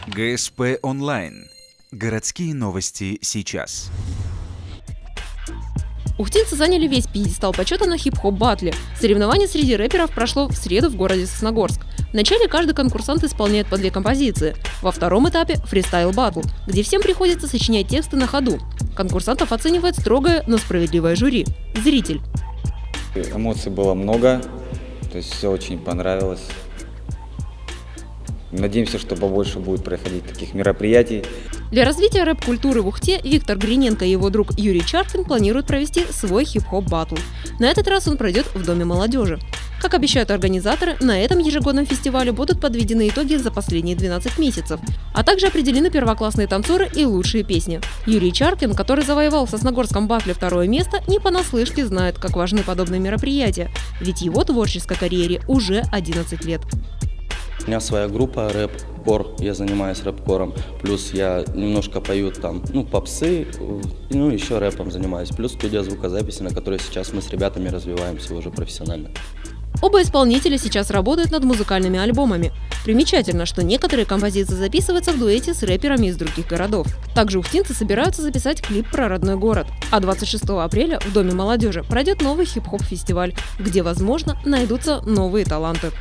ГСП онлайн. Городские новости сейчас. Ухтинцы заняли весь пьедестал почета на хип-хоп-баттле. Соревнование среди рэперов прошло в среду в городе Сосногорск. Вначале каждый конкурсант исполняет по 2 композиции. Во втором этапе – фристайл-баттл, где всем приходится сочинять тексты на ходу. Конкурсантов оценивает строгое, но справедливое жюри – зритель. Эмоций было много, то есть все очень понравилось. Надеемся, что побольше будет проходить таких мероприятий. Для развития рэп-культуры в Ухте Виктор Гриненко и его друг Юрий Чаркин планируют провести свой хип-хоп-баттл. На этот раз он пройдет в Доме молодежи. Как обещают организаторы, на этом ежегодном фестивале будут подведены итоги за последние 12 месяцев, а также определены первоклассные танцоры и лучшие песни. Юрий Чаркин, который завоевал в Сосногорском баттле 2 место, не понаслышке знает, как важны подобные мероприятия, ведь его творческой карьере уже 11 лет. У меня своя группа рэп-кор, я занимаюсь рэп-кором, плюс я немножко пою там, попсы, еще рэпом занимаюсь, плюс студия звукозаписи, на которой сейчас мы с ребятами развиваемся уже профессионально. Оба исполнителя сейчас работают над музыкальными альбомами. Примечательно, что некоторые композиции записываются в дуэте с рэперами из других городов. Также ухтинцы собираются записать клип про родной город. А 26 апреля в Доме молодежи пройдет новый хип-хоп-фестиваль, где, возможно, найдутся новые таланты.